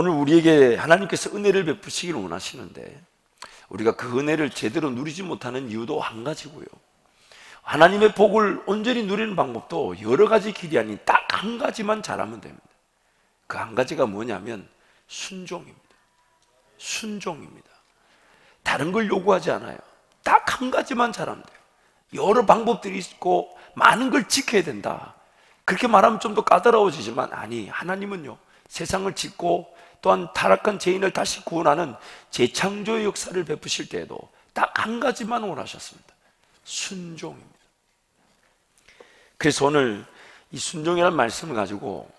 오늘 우리에게 하나님께서 은혜를 베푸시기를 원하시는데 우리가 그 은혜를 제대로 누리지 못하는 이유도 한 가지고요, 하나님의 복을 온전히 누리는 방법도 여러 가지 길이 아닌 딱 한 가지만 잘하면 됩니다. 그 한 가지가 뭐냐면 순종입니다. 순종입니다. 다른 걸 요구하지 않아요. 딱 한 가지만 잘하면 돼요. 여러 방법들이 있고 많은 걸 지켜야 된다, 그렇게 말하면 좀 더 까다로워지지만, 아니, 하나님은요 세상을 짓고 또한 타락한 죄인을 다시 구원하는 재창조의 역사를 베푸실 때에도 딱 한 가지만 원하셨습니다. 순종입니다. 그래서 오늘 이 순종이라는 말씀을 가지고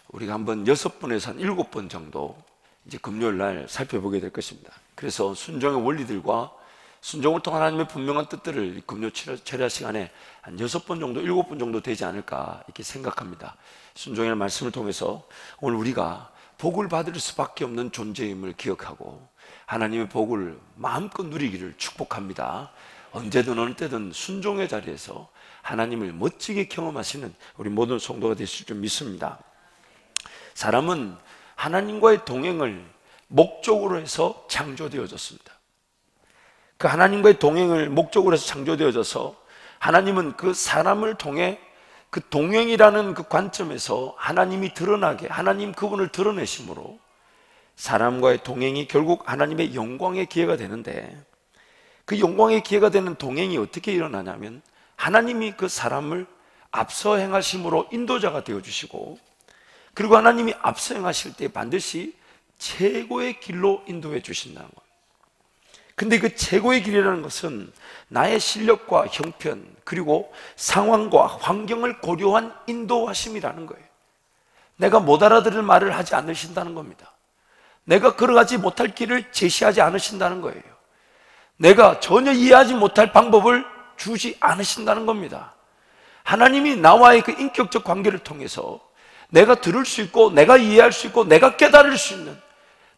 우리가 한번 6번에서 한 7번 정도 이제 금요일 날 살펴보게 될 것입니다. 그래서 순종의 원리들과 순종을 통한 하나님의 분명한 뜻들을 금요 철야 시간에 한 6번 정도, 7번 정도 되지 않을까 이렇게 생각합니다. 순종이라는 말씀을 통해서 오늘 우리가 복을 받을 수밖에 없는 존재임을 기억하고 하나님의 복을 마음껏 누리기를 축복합니다. 언제든 어느 때든 순종의 자리에서 하나님을 멋지게 경험하시는 우리 모든 성도가 되실 줄 믿습니다. 사람은 하나님과의 동행을 목적으로 해서 창조되어졌습니다. 그 하나님과의 동행을 목적으로 해서 창조되어져서 하나님은 그 사람을 통해 그 동행이라는 그 관점에서 하나님이 드러나게, 하나님 그분을 드러내심으로 사람과의 동행이 결국 하나님의 영광의 기회가 되는데, 그 영광의 기회가 되는 동행이 어떻게 일어나냐면 하나님이 그 사람을 앞서 행하심으로 인도자가 되어주시고, 그리고 하나님이 앞서 행하실 때 반드시 최고의 길로 인도해 주신다는 것. 근데 그 최고의 길이라는 것은 나의 실력과 형편 그리고 상황과 환경을 고려한 인도하심이라는 거예요. 내가 못 알아들을 말을 하지 않으신다는 겁니다. 내가 걸어가지 못할 길을 제시하지 않으신다는 거예요. 내가 전혀 이해하지 못할 방법을 주지 않으신다는 겁니다. 하나님이 나와의 그 인격적 관계를 통해서 내가 들을 수 있고 내가 이해할 수 있고 내가 깨달을 수 있는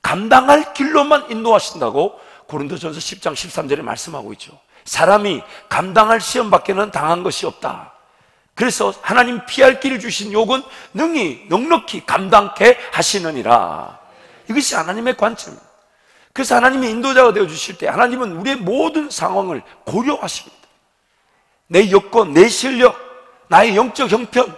감당할 길로만 인도하신다고 고린도전서 10장 13절에 말씀하고 있죠. 사람이 감당할 시험 밖에는 당한 것이 없다. 그래서 하나님 피할 길을 주신 욕은 능히 넉넉히 감당케 하시느니라. 이것이 하나님의 관점입니다. 그래서 하나님이 인도자가 되어주실 때 하나님은 우리의 모든 상황을 고려하십니다. 내 여건, 내 실력, 나의 영적 형편,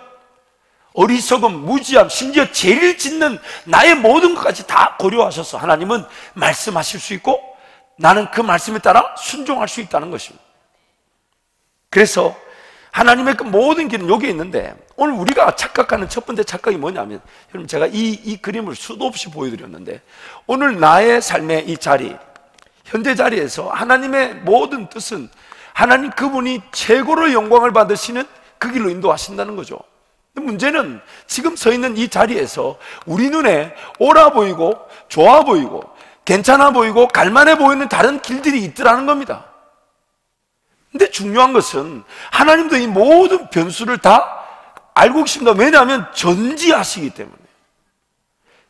어리석음, 무지함, 심지어 죄를 짓는 나의 모든 것까지 다 고려하셔서 하나님은 말씀하실 수 있고 나는 그 말씀에 따라 순종할 수 있다는 것입니다. 그래서 하나님의 그 모든 길은 여기에 있는데, 오늘 우리가 착각하는 첫 번째 착각이 뭐냐면, 여러분 제가 이 그림을 수도 없이 보여드렸는데, 오늘 나의 삶의 이 자리, 현재 자리에서 하나님의 모든 뜻은 하나님 그분이 최고로 영광을 받으시는 그 길로 인도하신다는 거죠. 문제는 지금 서 있는 이 자리에서 우리 눈에 옳아 보이고 좋아 보이고 괜찮아 보이고 갈만해 보이는 다른 길들이 있더라는 겁니다. 근데 중요한 것은 하나님도 이 모든 변수를 다 알고 계십니다. 왜냐하면 전지하시기 때문에.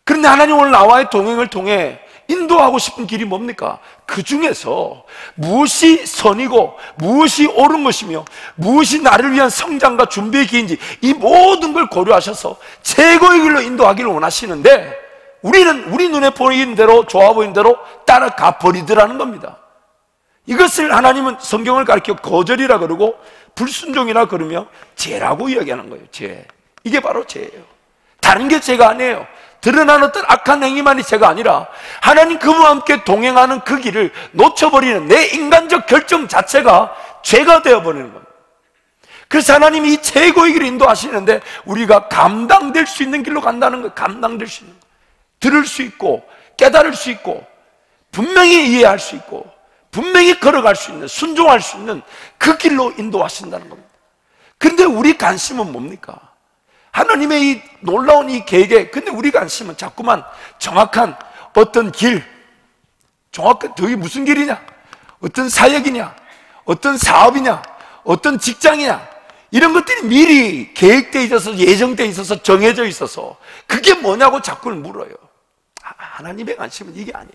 그런데 하나님 오늘 나와의 동행을 통해 인도하고 싶은 길이 뭡니까? 그 중에서 무엇이 선이고 무엇이 옳은 것이며 무엇이 나를 위한 성장과 준비의 길인지 이 모든 걸 고려하셔서 최고의 길로 인도하기를 원하시는데, 우리는 우리 눈에 보이는 대로 좋아 보이는 대로 따라가 버리더라는 겁니다. 이것을 하나님은 성경을 가르쳐 거절이라 그러고 불순종이라 그러며 죄라고 이야기하는 거예요. 죄. 이게 바로 죄예요. 다른 게 죄가 아니에요. 드러난 어떤 악한 행위만이 죄가 아니라 하나님 그분과 함께 동행하는 그 길을 놓쳐버리는 내 인간적 결정 자체가 죄가 되어버리는 겁니다. 그래서 하나님이 이 최고의 길을 인도하시는데 우리가 감당될 수 있는 길로 간다는 거예요. 감당될 수 있는 거예요. 들을 수 있고 깨달을 수 있고 분명히 이해할 수 있고 분명히 걸어갈 수 있는, 순종할 수 있는 그 길로 인도하신다는 겁니다. 그런데 우리 관심은 뭡니까? 하나님의 이 놀라운 이 계획에, 근데 우리 관심은 자꾸만 정확한 어떤 길, 정확한 저기 무슨 길이냐, 어떤 사역이냐, 어떤 사업이냐, 어떤 직장이냐, 이런 것들이 미리 계획되어 있어서 예정되어 있어서 정해져 있어서 그게 뭐냐고 자꾸 물어요. 하나님의 관심은 이게 아니에요.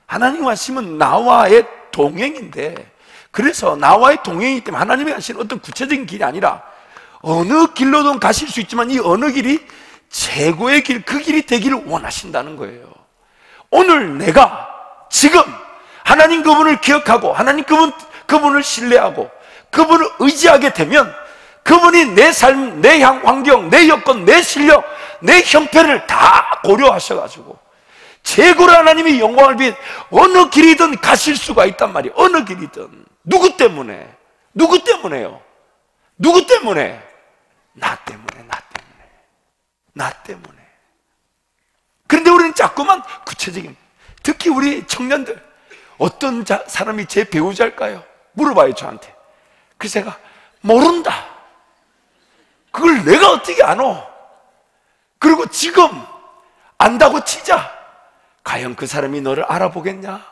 하나님의 관심은 나와의 동행인데, 그래서 나와의 동행이기 때문에 하나님의 관심은 어떤 구체적인 길이 아니라 어느 길로든 가실 수 있지만 이 어느 길이 최고의 길, 그 길이 되기를 원하신다는 거예요. 오늘 내가 지금 하나님 그분을 기억하고 하나님 그분을 신뢰하고 그분을 의지하게 되면 그분이 내 삶, 내 환경, 내 여건, 내 실력, 내 형편을 다 고려하셔가지고 최고로 하나님이 영광을 비한 어느 길이든 가실 수가 있단 말이에요. 어느 길이든. 누구 때문에? 누구 때문에요? 누구 때문에? 나 때문에, 나 때문에, 나 때문에. 그런데 우리는 자꾸만 구체적인, 특히 우리 청년들, 어떤 사람이 제 배우자일까요? 물어봐요, 저한테. 그래서 제가 모른다. 그걸 내가 어떻게 아노? 그리고 지금 안다고 치자. 과연 그 사람이 너를 알아보겠냐?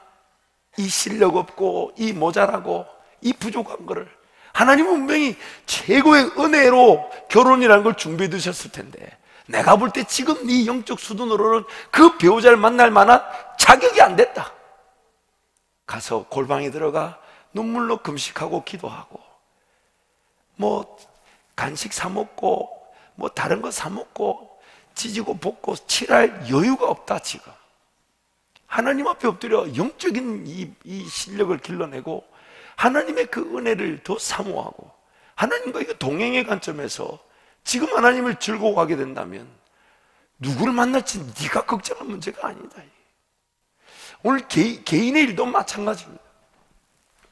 이 실력 없고, 이 모자라고, 이 부족한 거를. 하나님은 분명히 최고의 은혜로 결혼이라는 걸 준비해 두셨을 텐데, 내가 볼 때 지금 네 영적 수준으로는 그 배우자를 만날 만한 자격이 안 됐다. 가서 골방에 들어가 눈물로 금식하고 기도하고, 뭐 간식 사 먹고, 뭐 다른 거 사 먹고, 찢고 볶고 칠할 여유가 없다. 지금 하나님 앞에 엎드려 영적인 이 실력을 길러내고 하나님의 그 은혜를 더 사모하고 하나님과 이거 동행의 관점에서 지금 하나님을 즐거워하게 된다면 누구를 만날지 네가 걱정할 문제가 아니다. 오늘 개인의 일도 마찬가지입니다.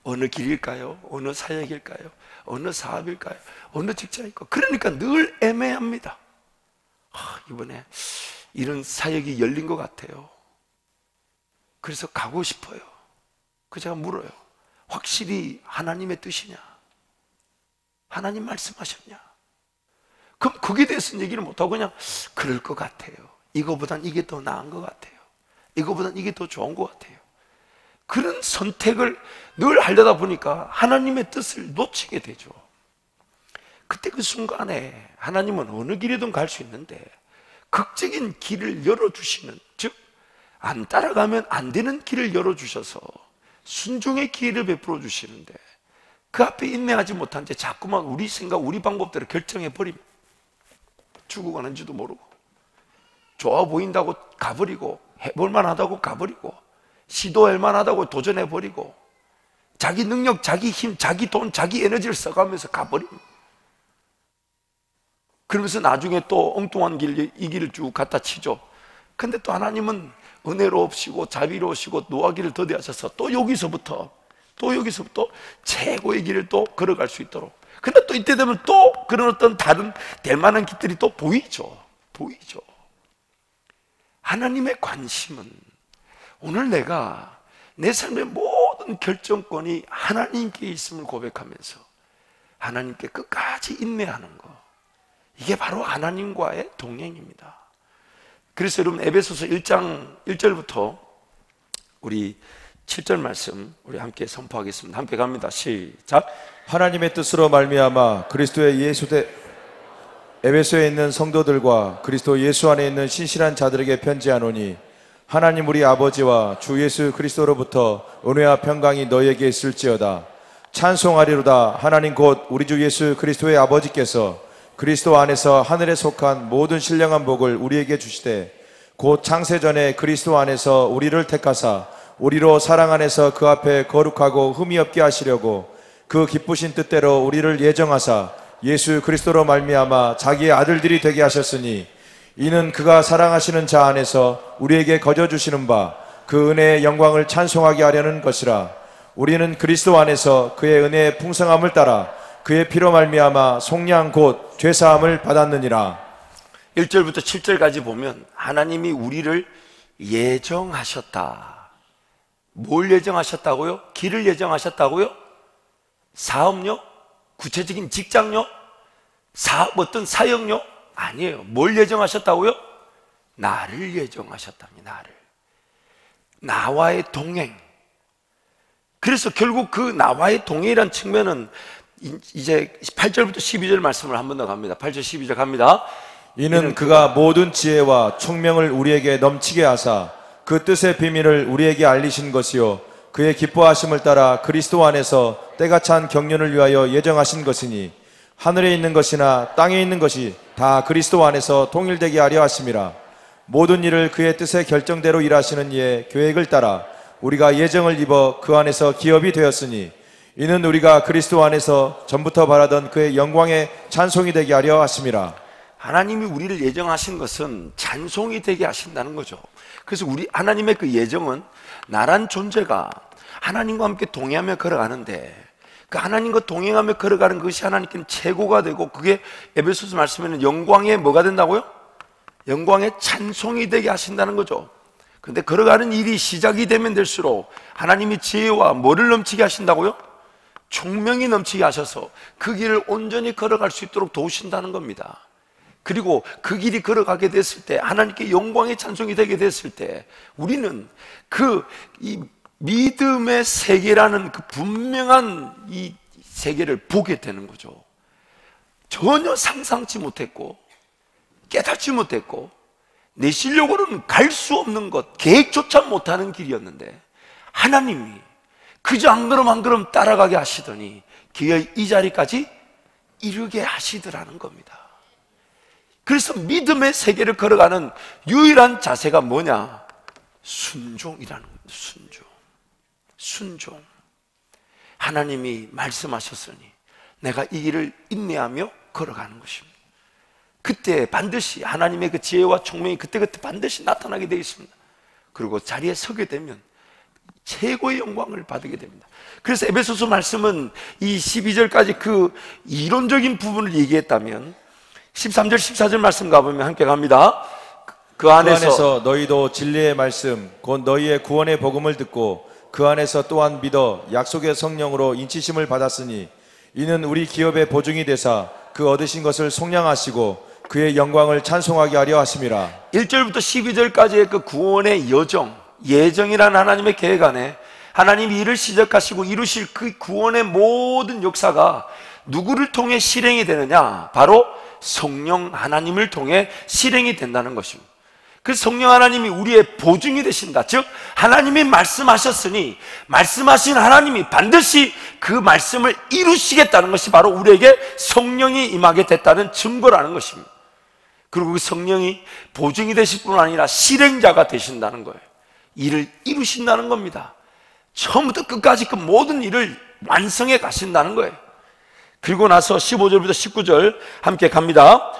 어느 길일까요? 어느 사역일까요? 어느 사업일까요? 어느 직장일까요? 그러니까 늘 애매합니다. 이번에 이런 사역이 열린 것 같아요. 그래서 가고 싶어요. 그 제가 물어요. 확실히 하나님의 뜻이냐? 하나님 말씀하셨냐? 그럼 거기에 대해서는 얘기를 못하고 그냥 그럴 것 같아요. 이거보단 이게 더 나은 것 같아요. 이거보단 이게 더 좋은 것 같아요. 그런 선택을 늘 하려다 보니까 하나님의 뜻을 놓치게 되죠. 그때 그 순간에 하나님은 어느 길이든 갈 수 있는데 극적인 길을 열어주시는, 즉 안 따라가면 안 되는 길을 열어주셔서 순종의 기회를 베풀어 주시는데 그 앞에 인내하지 못한 채 자꾸만 우리 생각, 우리 방법대로 결정해버리면 죽어가는지도 모르고 좋아 보인다고 가버리고 해볼만 하다고 가버리고 시도할 만하다고 도전해버리고 자기 능력, 자기 힘, 자기 돈, 자기 에너지를 써가면서 가버립니다. 그러면서 나중에 또 엉뚱한 이 길을 쭉 갖다 치죠. 근데 또 하나님은 은혜로우시고 자비로우시고 노하기를 더디하셔서 또 여기서부터 최고의 길을 또 걸어갈 수 있도록. 근데 또 이때 되면 또 그런 어떤 다른 될 만한 길들이 또 보이죠. 하나님의 관심은 오늘 내가 내 삶의 모든 결정권이 하나님께 있음을 고백하면서 하나님께 끝까지 인내하는 것, 이게 바로 하나님과의 동행입니다. 그래서 여러분 에베소서 1장 1절부터 우리 7절 말씀 우리 함께 선포하겠습니다. 함께 갑니다. 시작. 하나님의 뜻으로 말미암아 그리스도의 에베소에 있는 성도들과 그리스도 예수 안에 있는 신실한 자들에게 편지하노니 하나님 우리 아버지와 주 예수 그리스도로부터 은혜와 평강이 너희에게 있을지어다. 찬송하리로다. 하나님 곧 우리 주 예수 그리스도의 아버지께서 그리스도 안에서 하늘에 속한 모든 신령한 복을 우리에게 주시되 곧 창세전에 그리스도 안에서 우리를 택하사 우리로 사랑 안에서 그 앞에 거룩하고 흠이 없게 하시려고 그 기쁘신 뜻대로 우리를 예정하사 예수 그리스도로 말미암아 자기의 아들들이 되게 하셨으니 이는 그가 사랑하시는 자 안에서 우리에게 거저 주시는 바 그 은혜의 영광을 찬송하게 하려는 것이라. 우리는 그리스도 안에서 그의 은혜의 풍성함을 따라 그의 피로 말미암아 속량 곧 죄사함을 받았느니라. 1절부터 7절까지 보면 하나님이 우리를 예정하셨다. 뭘 예정하셨다고요? 길을 예정하셨다고요? 사업요? 구체적인 직장요? 어떤 사역요? 아니에요. 뭘 예정하셨다고요? 나를 예정하셨답니다. 나를. 나와의 동행. 그래서 결국 그 나와의 동행이란 측면은 이제 8절부터 12절 말씀을 한 번 더 갑니다. 8절 12절 갑니다. 이는 그가 모든 지혜와 총명을 우리에게 넘치게 하사 그 뜻의 비밀을 우리에게 알리신 것이요 그의 기뻐하심을 따라 그리스도 안에서 때가 찬 경륜을 위하여 예정하신 것이니 하늘에 있는 것이나 땅에 있는 것이 다 그리스도 안에서 통일되게 하려 하심이라. 모든 일을 그의 뜻의 결정대로 일하시는 이의 계획을 따라 우리가 예정을 입어 그 안에서 기업이 되었으니 이는 우리가 그리스도 안에서 전부터 바라던 그의 영광의 찬송이 되게 하려 하심이라. 하나님이 우리를 예정하신 것은 찬송이 되게 하신다는 거죠. 그래서 하나님의 그 예정은 나란 존재가 하나님과 함께 동행하며 걸어가는데, 그 하나님과 동행하며 걸어가는 것이 하나님께는 최고가 되고, 그게 에베소서 말씀에는 영광의 뭐가 된다고요? 영광의 찬송이 되게 하신다는 거죠. 그런데 걸어가는 일이 시작이 되면 될수록 하나님이 지혜와 뭐를 넘치게 하신다고요? 총명이 넘치게 하셔서 그 길을 온전히 걸어갈 수 있도록 도우신다는 겁니다. 그리고 그 길이 걸어가게 됐을 때, 하나님께 영광의 찬송이 되게 됐을 때, 우리는 이 믿음의 세계라는 그 분명한 이 세계를 보게 되는 거죠. 전혀 상상치 못했고 깨닫지 못했고 내 실력으로는 갈 수 없는 것, 계획조차 못하는 길이었는데 하나님이 그저 한 걸음 한 걸음 따라가게 하시더니 기어이 이 자리까지 이르게 하시더라는 겁니다. 그래서 믿음의 세계를 걸어가는 유일한 자세가 뭐냐? 순종이라는 겁니다. 순종. 하나님이 말씀하셨으니 내가 이 길을 인내하며 걸어가는 것입니다. 그때 반드시 하나님의 그 지혜와 총명이 그때그때 반드시 나타나게 되어 있습니다. 그리고 자리에 서게 되면 최고의 영광을 받게 됩니다. 그래서 에베소서 말씀은 이 12절까지 그 이론적인 부분을 얘기했다면 13절 14절 말씀 가보면 함께 갑니다. 그 안에서 너희도 진리의 말씀 곧 너희의 구원의 복음을 듣고 그 안에서 또한 믿어 약속의 성령으로 인치심을 받았으니 이는 우리 기업의 보증이 되사 그 얻으신 것을 속량하시고 그의 영광을 찬송하게 하려 하심이라. 1절부터 12절까지의 그 구원의 예정이라는 하나님의 계획 안에 하나님이 일을 시작하시고 이루실 그 구원의 모든 역사가 누구를 통해 실행이 되느냐? 바로 성령 하나님을 통해 실행이 된다는 것입니다. 그 성령 하나님이 우리의 보증이 되신다. 즉 하나님이 말씀하셨으니 말씀하신 하나님이 반드시 그 말씀을 이루시겠다는 것이 바로 우리에게 성령이 임하게 됐다는 증거라는 것입니다. 그리고 그 성령이 보증이 되실 뿐 아니라 실행자가 되신다는 거예요. 일을 이루신다는 겁니다. 처음부터 끝까지 그 모든 일을 완성해 가신다는 거예요. 그리고 나서 15절부터 19절 함께 갑니다.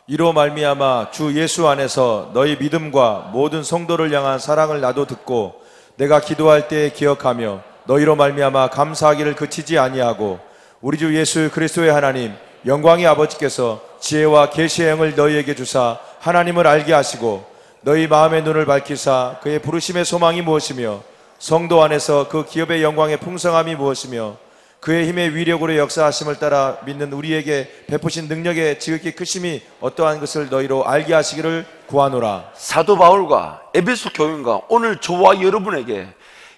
이로 말미암아 주 예수 안에서 너희 믿음과 모든 성도를 향한 사랑을 나도 듣고 내가 기도할 때 기억하며 너희로 말미암아 감사하기를 그치지 아니하고 우리 주 예수 그리스도의 하나님 영광의 아버지께서 지혜와 계시의 영을 너희에게 주사 하나님을 알게 하시고 너희 마음의 눈을 밝히사 그의 부르심의 소망이 무엇이며 성도 안에서 그 기업의 영광의 풍성함이 무엇이며 그의 힘의 위력으로 역사하심을 따라 믿는 우리에게 베푸신 능력의 지극히 크심이 어떠한 것을 너희로 알게 하시기를 구하노라. 사도 바울과 에베소 교인과 오늘 저와 여러분에게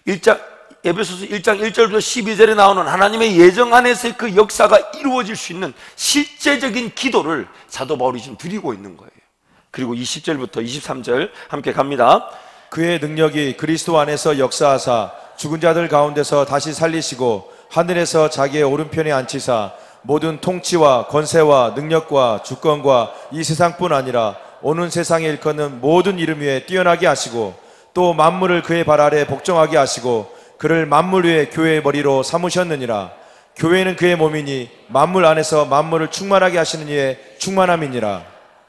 에베소서 1장 1절부터 12절에 나오는 하나님의 예정 안에서의 그 역사가 이루어질 수 있는 실제적인 기도를 사도 바울이 지금 드리고 있는 거예요. 그리고 20절부터 23절 함께 갑니다. 그의 능력이 그리스도 안에서 역사하사 죽은 자들 가운데서 다시 살리시고 하늘에서 자기의 오른편에 앉히사 모든 통치와 권세와 능력과 주권과 이 세상뿐 아니라 오는 세상에 일컫는 모든 이름 위에 뛰어나게 하시고 또 만물을 그의 발 아래 복종하게 하시고 그를 만물 위에 교회의 머리로 삼으셨느니라. 교회는 그의 몸이니 만물 안에서 만물을 충만하게 하시는 이의 충만함이니라.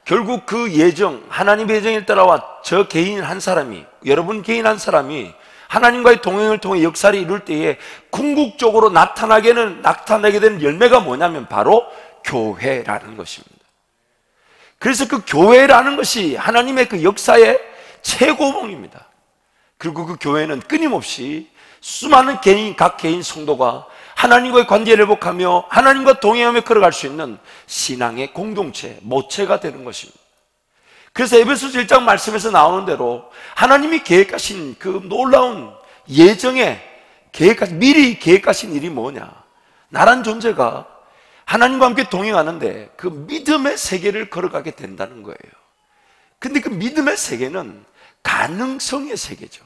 결국 그 예정, 하나님의 예정에 따라와 저 개인 한 사람이, 여러분 개인 한 사람이 하나님과의 동행을 통해 역사를 이룰 때에 궁극적으로 나타나게 되는 열매가 뭐냐면 바로 교회라는 것입니다. 그래서 그 교회라는 것이 하나님의 그 역사의 최고봉입니다. 그리고 그 교회는 끊임없이 수많은 각 개인 성도가 하나님과의 관계를 회복하며 하나님과 동행하며 걸어갈 수 있는 신앙의 공동체, 모체가 되는 것입니다. 그래서 에베소서 1장 말씀에서 나오는 대로 하나님이 계획하신 그 놀라운 예정에 미리 계획하신 일이 뭐냐? 나란 존재가 하나님과 함께 동행하는데 그 믿음의 세계를 걸어가게 된다는 거예요. 근데 그 믿음의 세계는 가능성의 세계죠.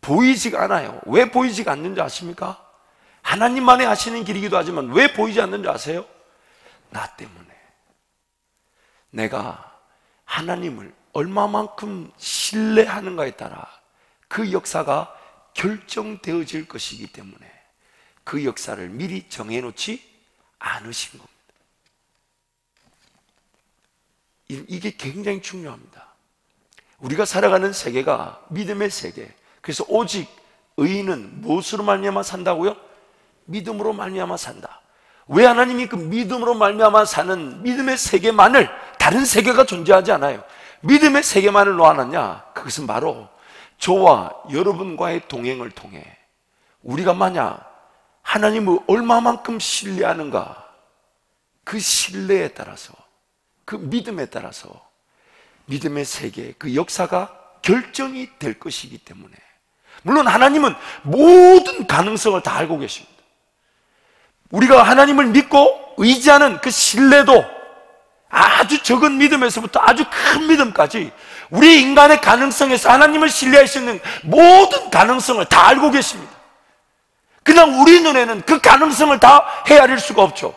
보이지가 않아요. 왜 보이지가 않는지 아십니까? 하나님만이 하시는 길이기도 하지만 왜 보이지 않는지 아세요? 나 때문에 내가 하나님을 얼마만큼 신뢰하는가에 따라 그 역사가 결정되어질 것이기 때문에 그 역사를 미리 정해놓지 않으신 겁니다. 이게 굉장히 중요합니다. 우리가 살아가는 세계가 믿음의 세계, 그래서 오직 의인은 무엇으로 말미암아 산다고요? 믿음으로 말미암아 산다. 왜 하나님이 그 믿음으로 말미암아 사는 믿음의 세계만을, 다른 세계가 존재하지 않아요. 믿음의 세계만을 놓아놨냐? 그것은 바로 저와 여러분과의 동행을 통해 우리가 만약 하나님을 얼마만큼 신뢰하는가, 그 신뢰에 따라서, 그 믿음에 따라서 믿음의 세계, 그 역사가 결정이 될 것이기 때문에, 물론 하나님은 모든 가능성을 다 알고 계십니다. 우리가 하나님을 믿고 의지하는 그 신뢰도 아주 적은 믿음에서부터 아주 큰 믿음까지 우리 인간의 가능성에서 하나님을 신뢰할 수 있는 모든 가능성을 다 알고 계십니다. 그냥 우리 눈에는 그 가능성을 다 헤아릴 수가 없죠.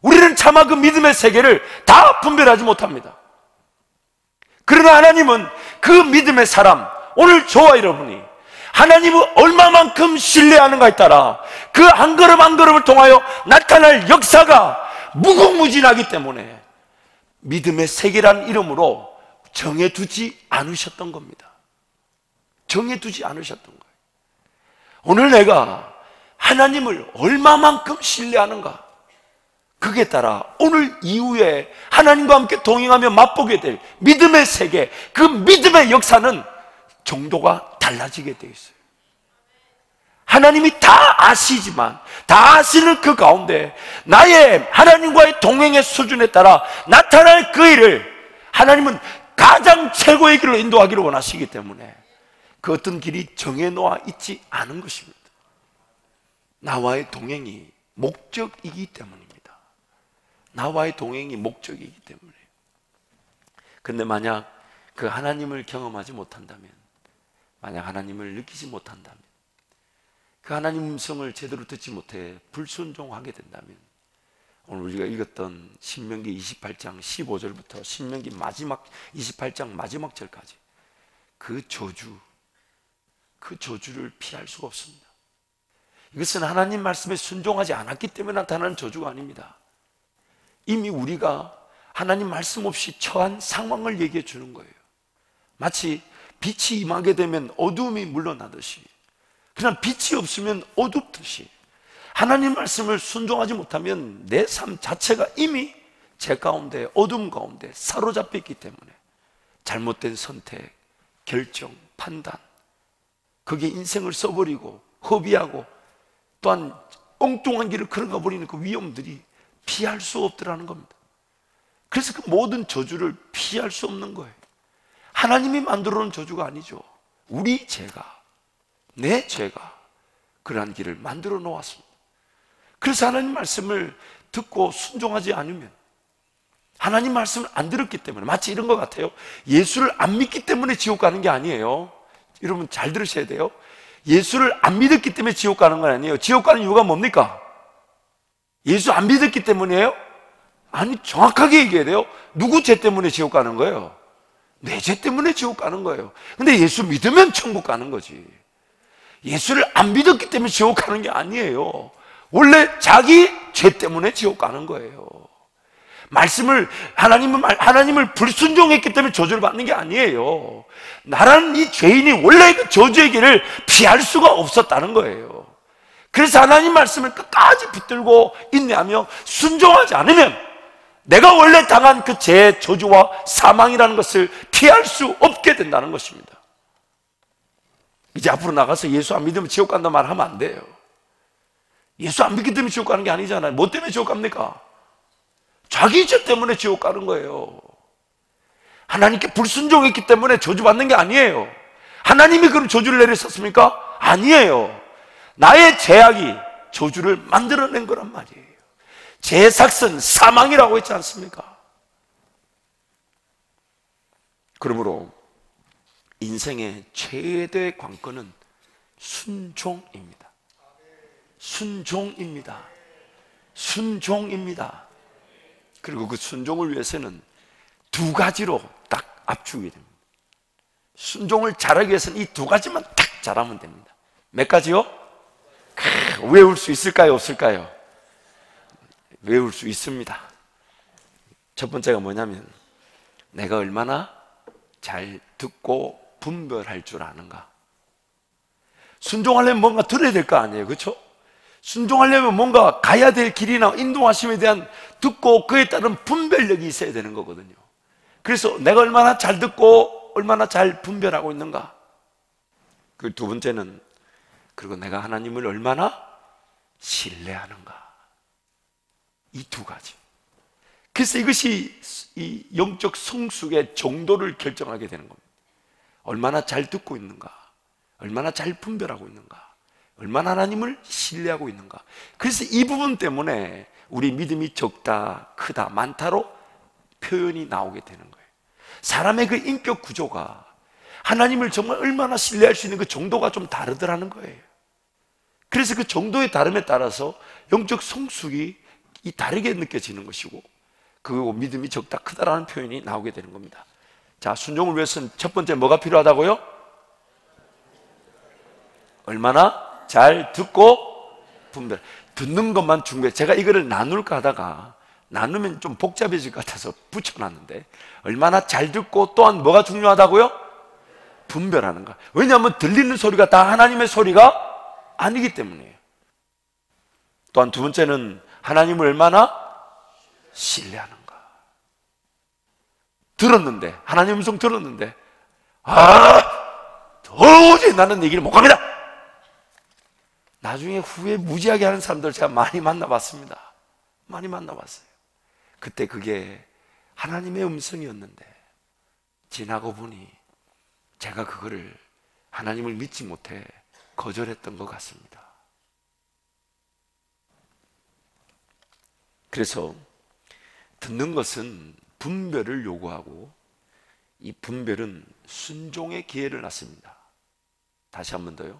우리는 차마 그 믿음의 세계를 다 분별하지 못합니다. 그러나 하나님은 그 믿음의 사람, 오늘 저와 여러분이 하나님을 얼마만큼 신뢰하는가에 따라 그 한 걸음 한 걸음을 통하여 나타날 역사가 무궁무진하기 때문에 믿음의 세계란 이름으로 정해두지 않으셨던 겁니다. 정해두지 않으셨던 거예요. 오늘 내가 하나님을 얼마만큼 신뢰하는가, 그게 따라 오늘 이후에 하나님과 함께 동행하며 맛보게 될 믿음의 세계, 그 믿음의 역사는 정도가 달라지게 되어 있어요. 하나님이 다 아시지만, 다 아시는 그 가운데 나의 하나님과의 동행의 수준에 따라 나타날 그 일을 하나님은 가장 최고의 길로 인도하기를 원하시기 때문에 그 어떤 길이 정해놓아 있지 않은 것입니다. 나와의 동행이 목적이기 때문입니다. 나와의 동행이 목적이기 때문에. 근데 만약 그 하나님을 경험하지 못한다면, 만약 하나님을 느끼지 못한다면, 그 하나님 음성을 제대로 듣지 못해 불순종하게 된다면, 오늘 우리가 읽었던 신명기 28장 15절부터 신명기 마지막 28장 마지막 절까지 그 저주를 피할 수가 없습니다. 이것은 하나님 말씀에 순종하지 않았기 때문에 나타나는 저주가 아닙니다. 이미 우리가 하나님 말씀 없이 처한 상황을 얘기해 주는 거예요. 마치 빛이 임하게 되면 어두움이 물러나듯이, 그냥 빛이 없으면 어둡듯이 하나님 말씀을 순종하지 못하면 내 삶 자체가 이미 제 가운데, 어둠 가운데 사로잡혀 있기 때문에 잘못된 선택, 결정, 판단, 그게 인생을 써버리고 허비하고 또한 엉뚱한 길을 걸어가 버리는 그 위험들이 피할 수 없더라는 겁니다. 그래서 그 모든 저주를 피할 수 없는 거예요. 하나님이 만들어 놓은 저주가 아니죠. 우리 죄가, 내 죄가 그러한 길을 만들어 놓았습니다. 그래서 하나님 말씀을 듣고 순종하지 않으면, 하나님 말씀을 안 들었기 때문에, 마치 이런 것 같아요. 예수를 안 믿기 때문에 지옥 가는 게 아니에요. 여러분 잘 들으셔야 돼요. 예수를 안 믿었기 때문에 지옥 가는 건 아니에요. 지옥 가는 이유가 뭡니까? 예수 안 믿었기 때문이에요? 아니, 정확하게 얘기해야 돼요. 누구 죄 때문에 지옥 가는 거예요? 내 죄 때문에 지옥 가는 거예요. 근데 예수 믿으면 천국 가는 거지. 예수를 안 믿었기 때문에 지옥 가는 게 아니에요. 원래 자기 죄 때문에 지옥 가는 거예요. 하나님을 불순종했기 때문에 저주를 받는 게 아니에요. 나라는 이 죄인이 원래 그 저주의 길을 피할 수가 없었다는 거예요. 그래서 하나님 말씀을 끝까지 붙들고 인내하며 순종하지 않으면 내가 원래 당한 그 죄의 저주와 사망이라는 것을 피할 수 없게 된다는 것입니다. 이제 앞으로 나가서 예수 안 믿으면 지옥 간다 말하면 안 돼요. 예수 안 믿기 때문에 지옥 가는 게 아니잖아요. 뭐 때문에 지옥 갑니까? 자기 죄 때문에 지옥 가는 거예요. 하나님께 불순종했기 때문에 저주받는 게 아니에요. 하나님이 그럼 저주를 내리셨습니까? 아니에요. 나의 죄악이 저주를 만들어낸 거란 말이에요. 죄의 삭은 사망이라고 했지 않습니까? 그러므로 인생의 최대 관건은 순종입니다. 순종입니다. 순종입니다. 그리고 그 순종을 위해서는 두 가지로 딱 압축이 됩니다. 순종을 잘하기 위해서는 이 두 가지만 딱 잘하면 됩니다. 몇 가지요? 외울 수 있을까요? 없을까요? 외울 수 있습니다. 첫 번째가 뭐냐면 내가 얼마나 잘 듣고 분별할 줄 아는가. 순종하려면 뭔가 들어야 될 거 아니에요, 그렇죠? 순종하려면 뭔가 가야 될 길이나 인도하심에 대한 듣고 그에 따른 분별력이 있어야 되는 거거든요. 그래서 내가 얼마나 잘 듣고 얼마나 잘 분별하고 있는가. 그 두 번째는 그리고 내가 하나님을 얼마나 신뢰하는가. 이 두 가지. 그래서 이것이 이 영적 성숙의 정도를 결정하게 되는 겁니다. 얼마나 잘 듣고 있는가, 얼마나 잘 분별하고 있는가, 얼마나 하나님을 신뢰하고 있는가. 그래서 이 부분 때문에 우리 믿음이 적다, 크다, 많다로 표현이 나오게 되는 거예요. 사람의 그 인격 구조가 하나님을 정말 얼마나 신뢰할 수 있는 그 정도가 좀 다르더라는 거예요. 그래서 그 정도의 다름에 따라서 영적 성숙이 다르게 느껴지는 것이고, 그 믿음이 적다 크다라는 표현이 나오게 되는 겁니다. 자, 순종을 위해서는 첫 번째 뭐가 필요하다고요? 얼마나 잘 듣고 분별. 듣는 것만 중요해. 제가 이거를 나눌까 하다가 나누면 좀 복잡해질 것 같아서 붙여놨는데, 얼마나 잘 듣고 또한 뭐가 중요하다고요? 분별하는 거. 왜냐하면 들리는 소리가 다 하나님의 소리가 아니기 때문이에요. 또한 두 번째는 하나님을 얼마나 신뢰하는가. 들었는데, 하나님 음성 들었는데, 도저히 나는 얘기를 못 합니다. 나중에 후에 무지하게 하는 사람들 제가 많이 만나봤습니다. 많이 만나봤어요. 그때 그게 하나님의 음성이었는데 지나고 보니 제가 그거를 하나님을 믿지 못해 거절했던 것 같습니다. 그래서 듣는 것은 분별을 요구하고 이 분별은 순종의 기회를 낳습니다. 다시 한 번 더요.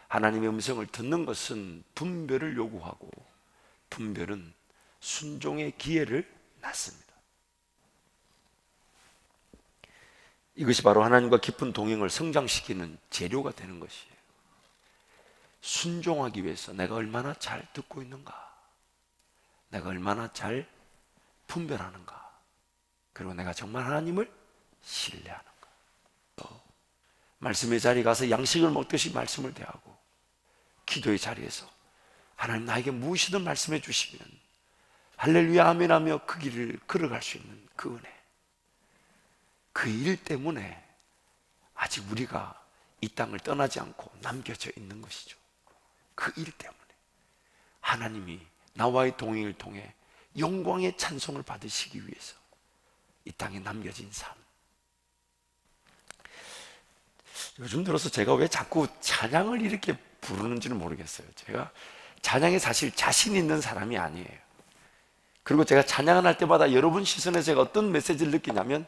하나님의 음성을 듣는 것은 분별을 요구하고 분별은 순종의 기회를 낳습니다. 이것이 바로 하나님과 깊은 동행을 성장시키는 재료가 되는 것이에요. 순종하기 위해서 내가 얼마나 잘 듣고 있는가, 내가 얼마나 잘 분별하는가, 그리고 내가 정말 하나님을 신뢰하는가. 말씀의 자리에 가서 양식을 먹듯이 말씀을 대하고, 기도의 자리에서 하나님 나에게 무엇이든 말씀해 주시면 할렐루야 아멘 하며 그 길을 걸어갈 수 있는 그 은혜, 그 일 때문에 아직 우리가 이 땅을 떠나지 않고 남겨져 있는 것이죠. 그 일 때문에 하나님이 나와의 동행을 통해 영광의 찬송을 받으시기 위해서 이 땅에 남겨진 삶. 요즘 들어서 제가 왜 자꾸 찬양을 이렇게 부르는지는 모르겠어요. 제가 찬양에 사실 자신 있는 사람이 아니에요. 그리고 제가 찬양을 할 때마다 여러분 시선에서 제가 어떤 메시지를 느끼냐면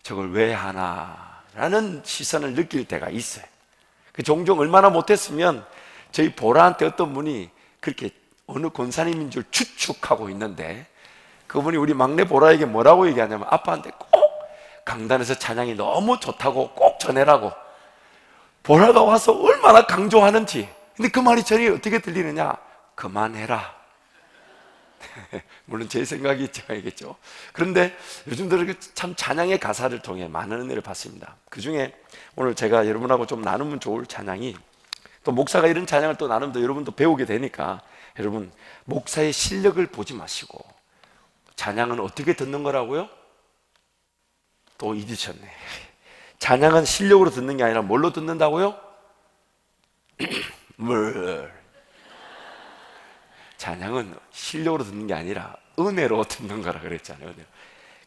저걸 왜 하나 라는 시선을 느낄 때가 있어요. 종종 얼마나 못했으면 저희 보라한테 어떤 분이 그렇게 어느 권사님인 줄 추측하고 있는데, 그분이 우리 막내 보라에게 뭐라고 얘기하냐면 아빠한테 꼭 강단에서 찬양이 너무 좋다고 꼭 전해라고. 보라가 와서 얼마나 강조하는지. 근데 그 말이 저에게 어떻게 들리느냐? 그만해라. 물론 제 생각이 있겠죠. 그런데 요즘 들어 참 찬양의 가사를 통해 많은 은혜를 받습니다. 그 중에 오늘 제가 여러분하고 좀 나누면 좋을 찬양이, 또 목사가 이런 찬양을 또 나누면 여러분도 배우게 되니까, 여러분 목사의 실력을 보지 마시고 찬양은 어떻게 듣는 거라고요? 또 잊으셨네. 찬양은 실력으로 듣는 게 아니라 뭘로 듣는다고요? 찬양은 실력으로 듣는 게 아니라 은혜로 듣는 거라 그랬잖아요. 은혜로.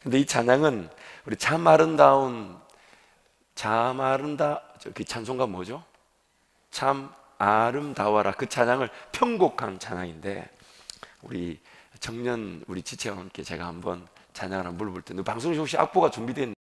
근데 이 찬양은 우리 참 아름다운 그 찬송가 뭐죠? 참 아름다워라. 그 찬양을 편곡한 찬양인데, 우리 청년 우리 지체와 함께 제가 한번 찬양을 한번 부를 텐데, 방송국 혹시 악보가 준비된